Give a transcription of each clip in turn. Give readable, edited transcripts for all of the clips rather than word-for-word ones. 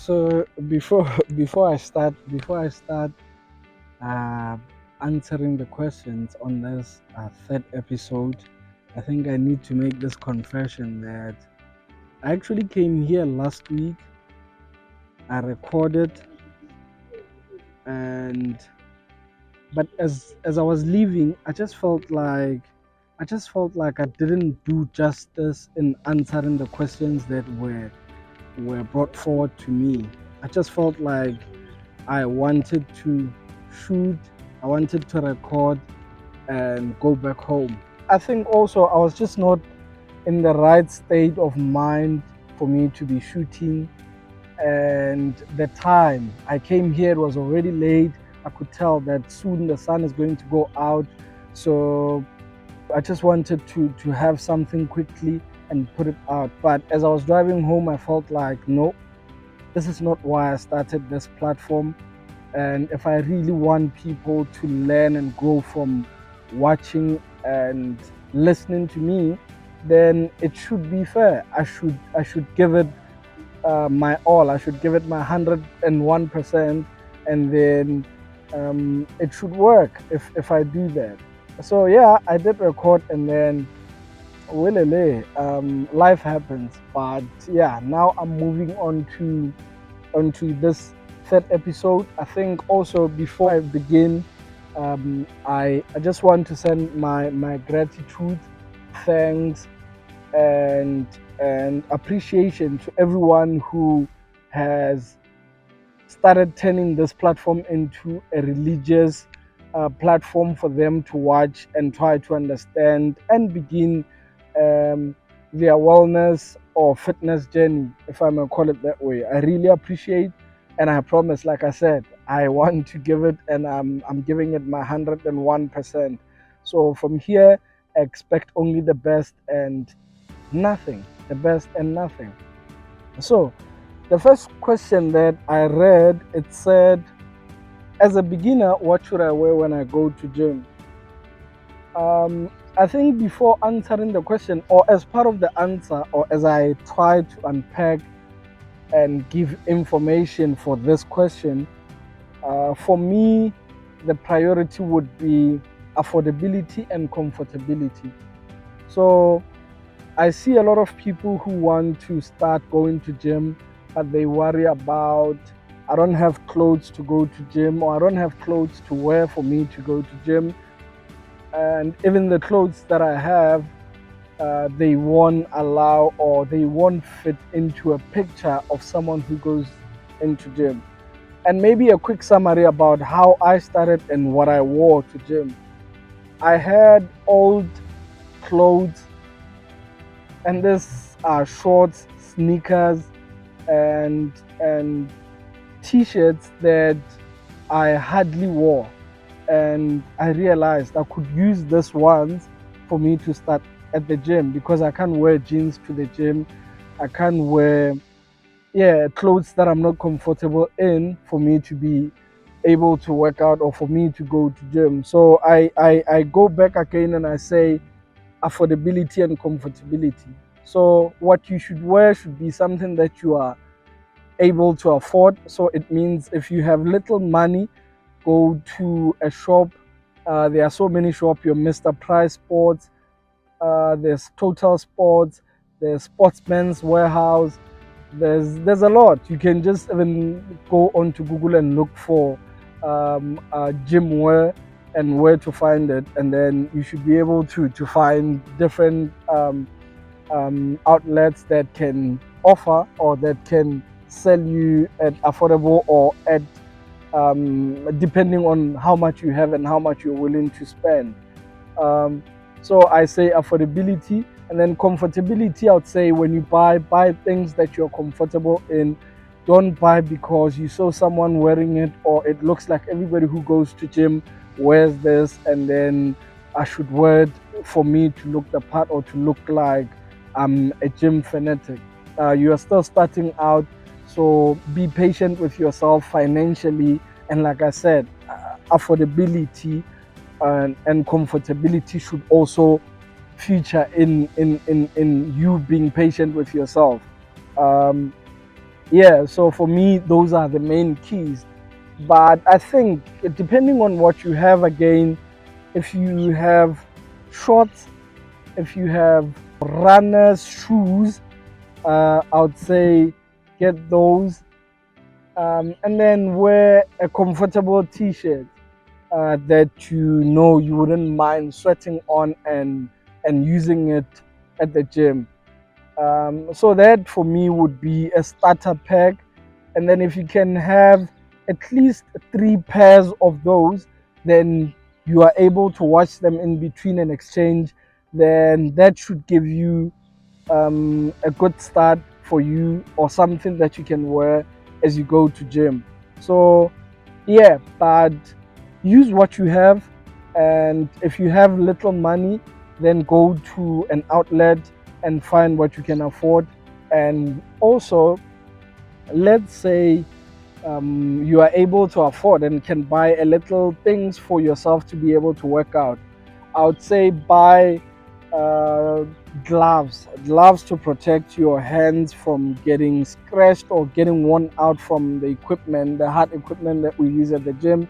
So before I start uh, answering the questions on this third episode, I think I need to make this confession that I actually came here last week. I recorded, and but as I was leaving, I just felt like I didn't do justice in answering the questions that were brought forward to me. I just felt like I wanted to shoot, I wanted to record and go back home. I think also I was just not in the right state of mind for me to be shooting. And the time I came here, it was already late. I could tell that soon the sun is going to go out. So I just wanted to have something quickly and put it out. But as I was driving home, I felt like, no, this is not why I started this platform. And if I really want people to learn and grow from watching and listening to me, then it should be fair. I should give it my all. I should give it my 101%, and then it should work if I do that. So yeah, I did record, and then life happens. But yeah, now I'm moving on to onto this third episode. I think also before I begin, I just want to send my gratitude, thanks, and and appreciation to everyone who has started turning this platform into a religious platform for them to watch and try to understand and begin um, their wellness or fitness journey, if I may call it that way. I really appreciate, and I promise, like I said, I want to give it, and I'm giving it my 101%. So from here, I expect only the best and nothing, the best and nothing. So the first question that I read, it said, as a beginner, what should I wear when I go to gym? I think before answering the question, or as part of the answer, or as I try to unpack and give information for this question, for me, the priority would be affordability and comfortability. So I see a lot of people who want to start going to gym, but they worry about, I don't have clothes to go to gym, or I don't have clothes to wear for me to go to gym. And even the clothes that I have, they won't allow, or they won't fit into a picture of someone who goes into gym. And maybe a quick summary about how I started and what I wore to gym. I had old clothes, and this are shorts, sneakers, and t-shirts that I hardly wore. And I realized I could use this ones for me to start at the gym, because I can't wear jeans to the gym. I can't wear, yeah, clothes that I'm not comfortable in for me to be able to work out or for me to go to gym. So I go back again and I say affordability and comfortability. So what you should wear should be something that you are able to afford. So it means if you have little money, go to a shop. There are so many shops. Your Mr. Price Sports, there's Total Sports, there's Sportsman's Warehouse. There's a lot. You can just even go onto Google and look for gym wear and where to find it, and then you should be able to find different outlets that can offer, or that can sell you at affordable, or at depending on how much you have and how much you're willing to spend. Um, so I say affordability, and then comfortability. I would say when you buy things that you're comfortable in. Don't buy because you saw someone wearing it, or it looks like everybody who goes to gym wears this, and then I should wear it for me to look the part, or to look like I'm a gym fanatic. You are still starting out, so be patient with yourself financially. And like I said, affordability and comfortability should also feature in you being patient with yourself. Um, Yeah, so for me, those are the main keys. But I think depending on what you have, again, if you have shorts, if you have runners shoes, I would say get those, and then wear a comfortable t-shirt that you know you wouldn't mind sweating on and using it at the gym. So that for me would be a starter pack. And then if you can have at least 3 pairs of those, then you are able to wash them in between and exchange. Then that should give you a good start for you, or something that you can wear as you go to gym. So yeah, but use what you have, and if you have little money, then go to an outlet and find what you can afford. And also, let's say you are able to afford and can buy a little things for yourself to be able to work out. I would say buy uh, gloves to protect your hands from getting scratched or getting worn out from the equipment, the hard equipment that we use at the gym.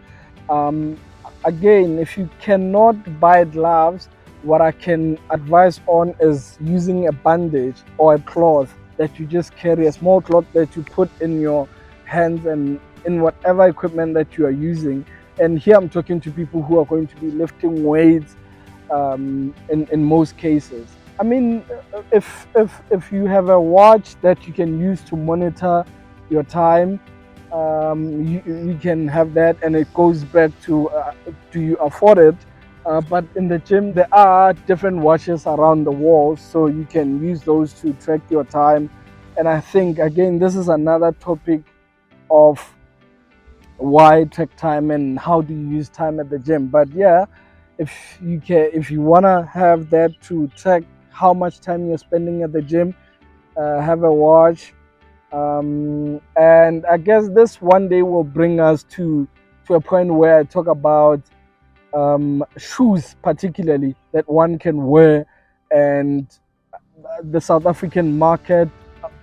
Um, Again, if you cannot buy gloves, what I can advise on is using a bandage or a cloth that you just carry, a small cloth that you put in your hands and in whatever equipment that you are using. And here I'm talking to people who are going to be lifting weights, in most cases. I mean, if you have a watch that you can use to monitor your time, you can have that, and it goes back to do you afford it? But in the gym, there are different watches around the walls, so you can use those to track your time. And I think again, this is another topic of why track time and how do you use time at the gym. But yeah, if you wanna have that to track how much time you're spending at the gym, have a watch. And I guess this one day will bring us to a point where I talk about shoes, particularly that one can wear, and the South African market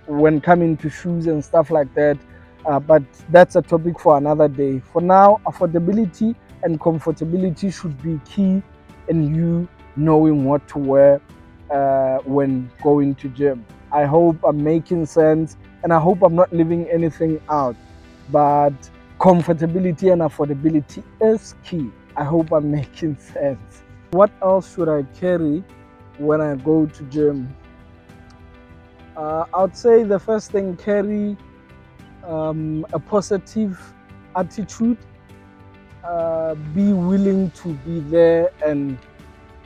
when coming to shoes and stuff like that. But that's a topic for another day. For now, affordability and comfortability should be key in you knowing what to wear when going to gym. I hope I'm making sense, and I hope I'm not leaving anything out. But comfortability and affordability is key. I hope I'm making sense. What else should I carry when I go to gym? I'd say the first thing, carry a positive attitude. Be willing to be there, and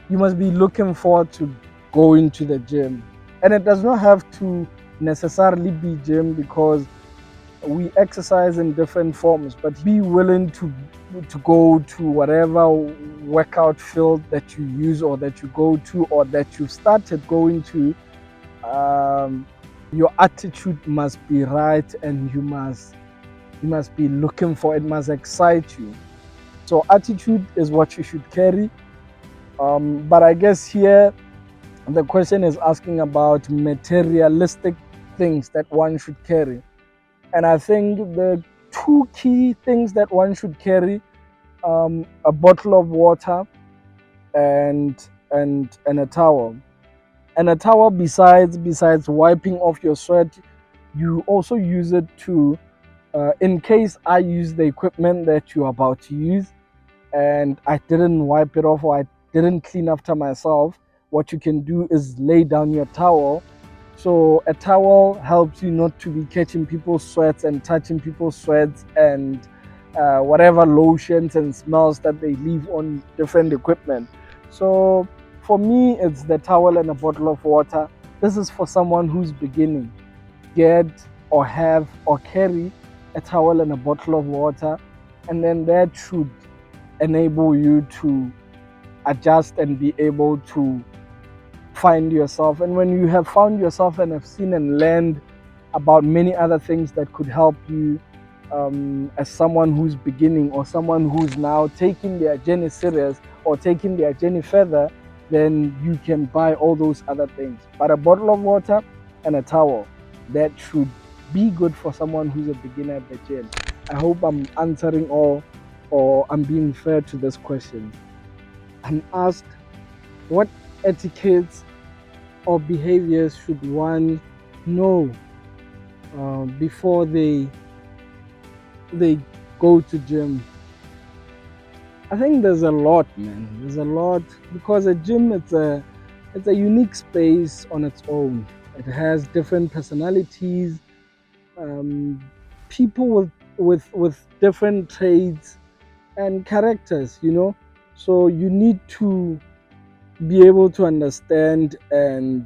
you must be looking forward to going to the gym. And it does not have to necessarily be gym, because we exercise in different forms, but be willing to go to whatever workout field that you use, or that you go to, or that you started going to. Your attitude must be right, and you must be looking for it, must excite you. So attitude is what you should carry. But I guess here the question is asking about materialistic things that one should carry. And I think the two key things that one should carry, a bottle of water and a towel. And a towel, besides wiping off your sweat, you also use it to, in case I use the equipment that you're about to use and I didn't wipe it off, or I didn't clean after myself, what you can do is lay down your towel. So a towel helps you not to be catching people's sweats and touching people's sweats and whatever lotions and smells that they leave on different equipment. So for me, it's the towel and a bottle of water. This is for someone who's beginning. Get or have or carry a towel and a bottle of water, and then that should enable you to adjust and be able to find yourself. And when you have found yourself and have seen and learned about many other things that could help you, as someone who's beginning, or someone who's now taking their journey serious, or taking their journey further, then you can buy all those other things. But a bottle of water and a towel, that should be good for someone who's a beginner at the gym? I hope I'm answering all, or I'm being fair to this question. I'm asked, what etiquettes or behaviors should one know before they go to gym? I think there's a lot, man. There's a lot, because a gym, it's a unique space on its own. It has different personalities, um, people with different traits and characters. So you need to be able to understand and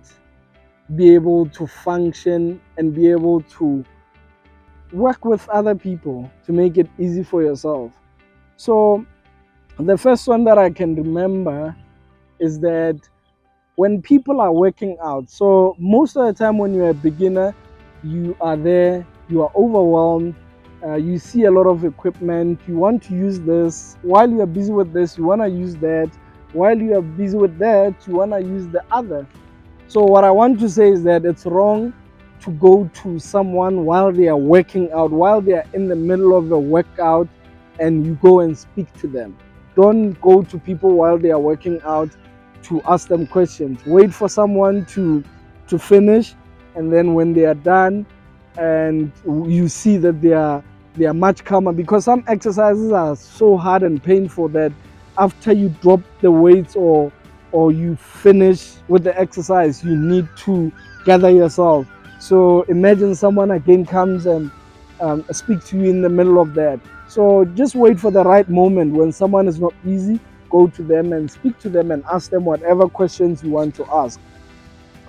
be able to function and be able to work with other people to make it easy for yourself. So the first one that I can remember is that when people are working out, so most of the time when you're a beginner, you are there, you are overwhelmed, you see a lot of equipment, you want to use this. While you are busy with this, you want to use that. While you are busy with that, you want to use the other. So what I want to say is that it's wrong to go to someone while they are working out, while they are in the middle of a workout, and you go and speak to them. Don't go to people while they are working out to ask them questions. Wait for someone to finish, and then when they are done and you see that they are much calmer, because some exercises are so hard and painful that after you drop the weights or you finish with the exercise, you need to gather yourself. So imagine someone again comes and speaks to you in the middle of that. So just wait for the right moment. When someone is not easy, go to them and speak to them and ask them whatever questions you want to ask,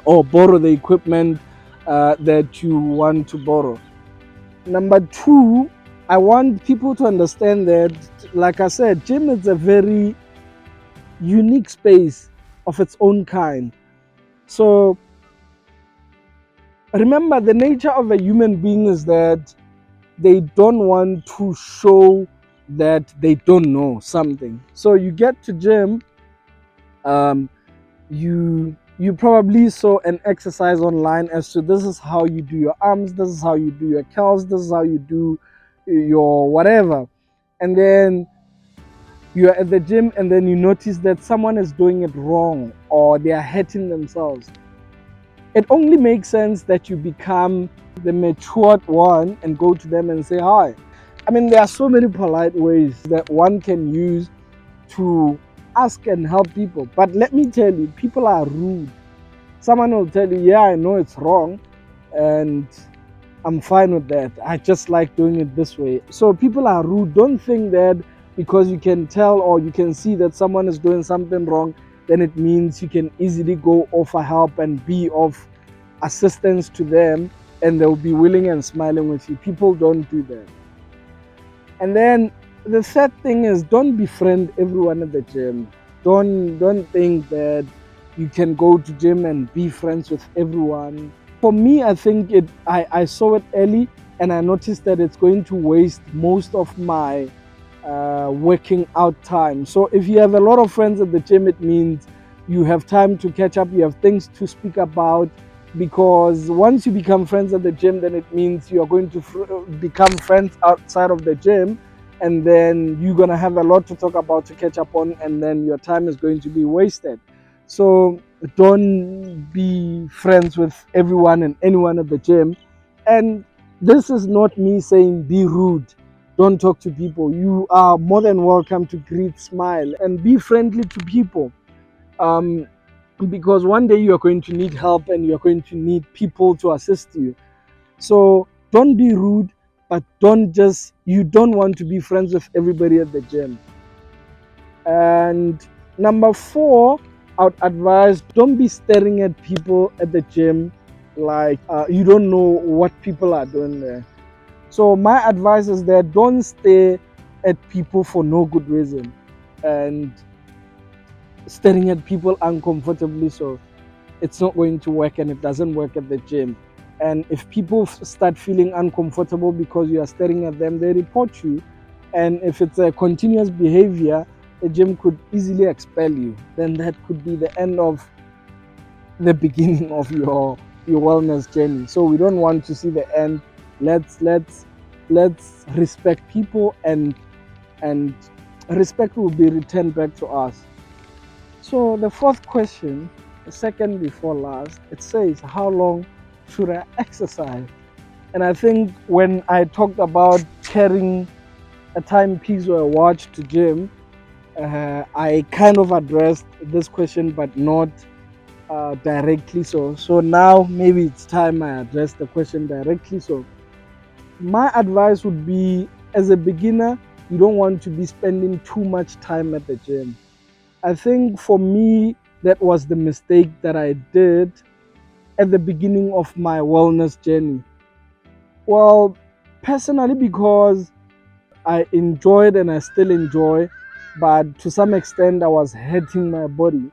or borrow the equipment that you want to borrow. Number two, I want people to understand that, like I said, gym is a very unique space of its own kind. So remember, the nature of a human being is that they don't want to show that they don't know something. So you get to gym, you probably saw an exercise online as to this is how you do your arms, this is how you do your curls, this is how you do your whatever. And then you are at the gym and then you notice that someone is doing it wrong or they are hurting themselves. It only makes sense that you become the matured one and go to them and say hi. I mean, there are so many polite ways that one can use to ask and help people. But let me tell you, people are rude. Someone will tell you, yeah, I know it's wrong, and I'm fine with that. I just like doing it this way. So people are rude. Don't think that because you can tell or you can see that someone is doing something wrong, then it means you can easily go offer help and be of assistance to them, and they'll be willing and smiling with you. People don't do that. And then the third thing is, don't befriend everyone at the gym. Don't think that you can go to gym and be friends with everyone. For me, I think I saw it early, and I noticed that it's going to waste most of my working out time. So if you have a lot of friends at the gym, it means you have time to catch up, you have things to speak about, because once you become friends at the gym, then it means you are going to become friends outside of the gym, and then you're going to have a lot to talk about, to catch up on, and then your time is going to be wasted. So don't be friends with everyone and anyone at the gym. And this is not me saying be rude, don't talk to people. You are more than welcome to greet, smile, and be friendly to people. Because one day you are going to need help and you are going to need people to assist you. So don't be rude, but you don't want to be friends with everybody at the gym. And number four, I would advise, don't be staring at people at the gym like you don't know what people are doing there. So my advice is that don't stare at people for no good reason, and staring at people uncomfortably, so it's not going to work, and it doesn't work at the gym. And if people start feeling uncomfortable because you are staring at them, they report you. And if it's a continuous behavior, the gym could easily expel you. Then that could be the end of the beginning of your wellness journey. So we don't want to see the end Let's respect people, and respect will be returned back to us. So the fourth question, the second before last, it says, how long should I exercise? And I think when I talked about carrying a timepiece or a watch to gym, I kind of addressed this question, but not directly. So now maybe it's time I address the question directly. So my advice would be, as a beginner, you don't want to be spending too much time at the gym. I think for me, that was the mistake that I did at the beginning of my wellness journey. Well, personally, because I enjoyed and I still enjoy, but to some extent, I was hurting my body,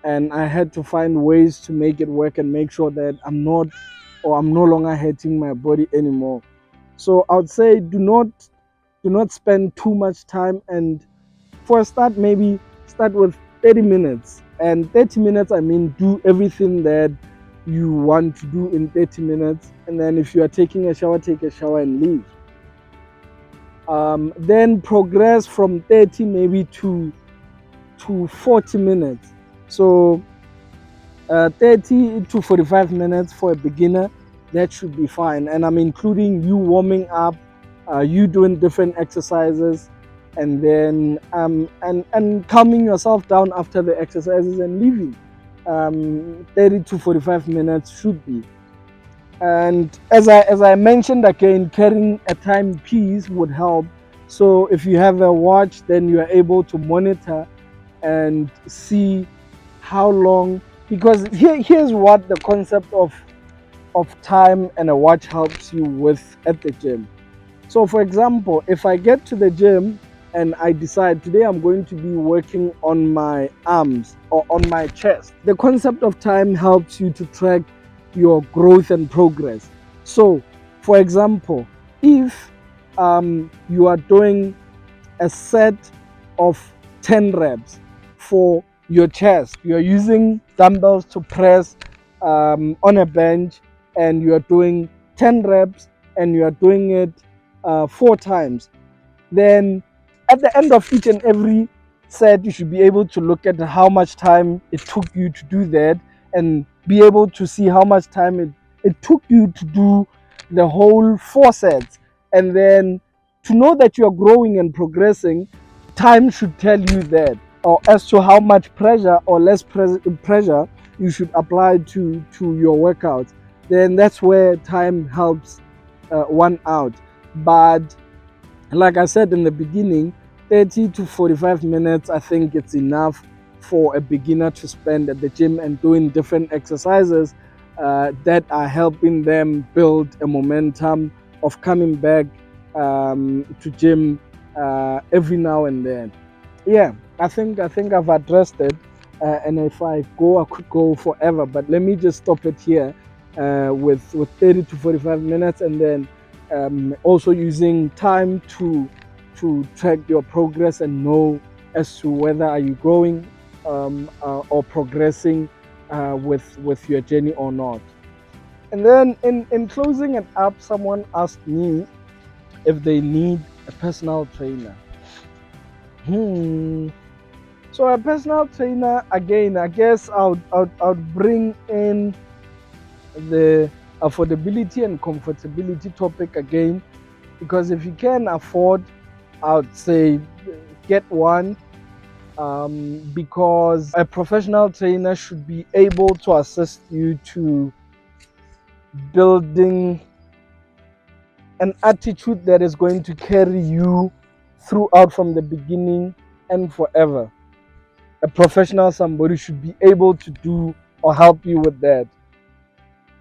and I had to find ways to make it work and make sure that I'm no longer hurting my body anymore. So I would say, do not spend too much time, and for a start, maybe start with 30 minutes. And 30 minutes, I mean, do everything that you want to do in 30 minutes. And then if you are taking a shower, take a shower and leave. Then progress from 30 maybe to 40 minutes. So 30 to 45 minutes for a beginner, that should be fine. And I'm including you warming up, you doing different exercises, and then and calming yourself down after the exercises and leaving. 30 to 45 minutes should be. And as I mentioned again, carrying a timepiece would help. So if you have a watch, then you are able to monitor and see how long, because here's what the concept of time and a watch helps you with at the gym. So for example, if I get to the gym and I decide today I'm going to be working on my arms or on my chest, the concept of time helps you to track your growth and progress. So for example, if you are doing a set of 10 reps for your chest, you're using dumbbells to press on a bench, and you're doing 10 reps and you're doing it 4 times, then at the end of each and every set, you should be able to look at how much time it took you to do that, and be able to see how much time it took you to do the whole 4 sets. And then to know that you're growing and progressing, time should tell you that, or as to how much pressure or less pressure you should apply to your workouts. Then that's where time helps one out. But like I said in the beginning, 30 to 45 minutes, I think it's enough for a beginner to spend at the gym and doing different exercises that are helping them build a momentum of coming back to gym every now and then. Yeah, I think I've addressed it, and if I go, I could go forever. But let me just stop it here with 30 to 45 minutes, and then also using time to track your progress and know as to whether are you growing or progressing with your journey or not. And then in closing it up, someone asked me if they need a personal trainer. Hmm. So a personal trainer, again, I guess I would bring in the affordability and comfortability topic again, because if you can afford, I would say get one, because a professional trainer should be able to assist you to building an attitude that is going to carry you throughout from the beginning and forever. A professional somebody should be able to do or help you with that.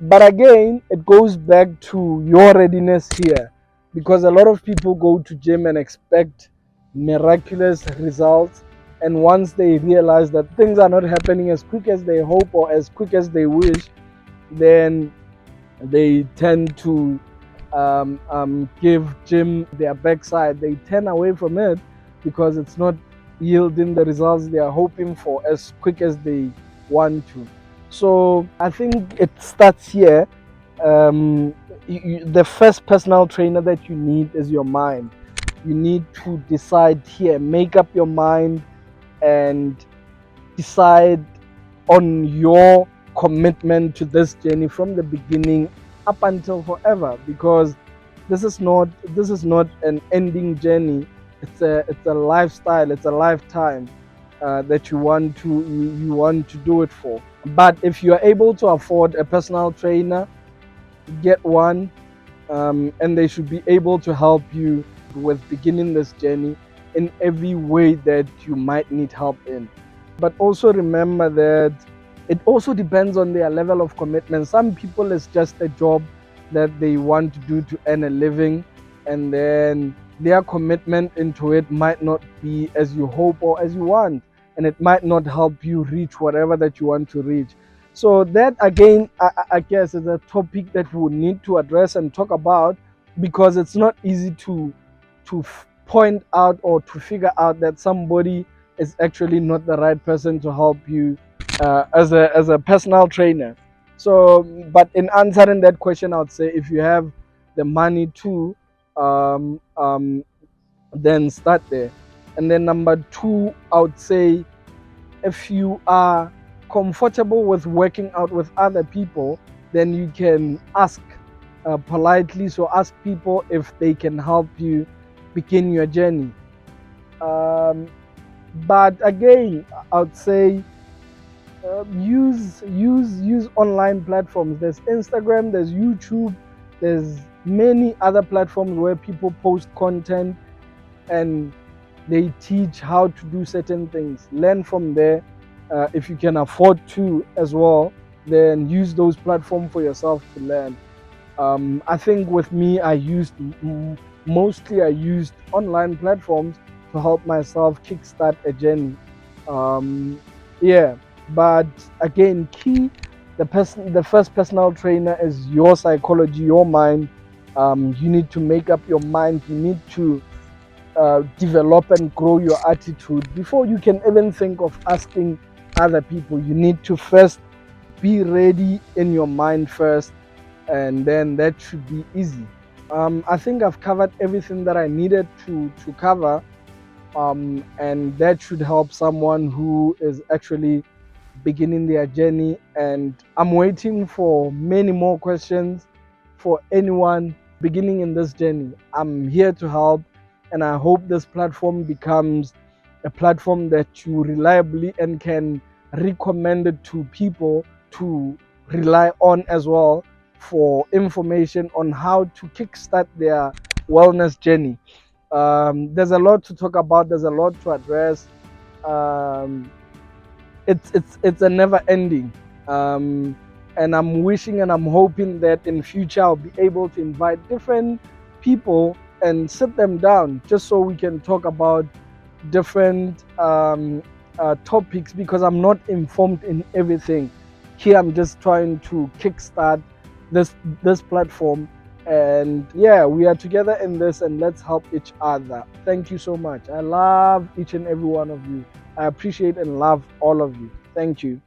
But again, it goes back to your readiness here, because a lot of people go to gym and expect miraculous results, and once they realize that things are not happening as quick as they hope or as quick as they wish, then they tend to give gym their backside. They turn away from it because it's not yielding the results they are hoping for as quick as they want to. So I think it starts here. The first personal trainer that you need is your mind. You need to decide here, make up your mind and decide on your commitment to this journey from the beginning up until forever, because this is not an ending journey. It's a lifestyle, it's a lifetime that you want to do it for. But if you are able to afford a personal trainer, get one, and they should be able to help you with beginning this journey in every way that you might need help in. But also remember that it also depends on their level of commitment. Some people, it's just a job that they want to do to earn a living, and then their commitment into it might not be as you hope or as you want, and it might not help you reach whatever that you want to reach. So that again, I guess, is a topic that we would need to address and talk about, because it's not easy to point out or to figure out that somebody is actually not the right person to help you as a personal trainer. So, but in answering that question, I would say if you have the money to, um, um, then start there. And then number two, I would say if you are comfortable with working out with other people, then you can ask politely. So ask people if they can help you begin your journey. Um, but again, I would say use online platforms. There's Instagram, there's YouTube, there's many other platforms where people post content and they teach how to do certain things. Learn from there. If you can afford to as well, then use those platforms for yourself to learn. I think with me, I used online platforms to help myself kickstart a journey. Um, yeah, but again, the first personal trainer is your psychology, your mind. You need to make up your mind. You need to develop and grow your attitude before you can even think of asking other people. You need to first be ready in your mind first, and then that should be easy. I think I've covered everything that I needed to cover, and that should help someone who is actually beginning their journey. And I'm waiting for many more questions for anyone beginning in this journey. I'm here to help, and I hope this platform becomes a platform that you reliably and can recommend it to people to rely on as well for information on how to kickstart their wellness journey. There's a lot to talk about, there's a lot to address. Um, it's a never ending, um, and I'm wishing and I'm hoping that in future I'll be able to invite different people and sit them down just so we can talk about different topics, because I'm not informed in everything. Here I'm just trying to kickstart this platform, and yeah, we are together in this, and let's help each other. Thank you so much. I love each and every one of you. I appreciate and love all of you. Thank you.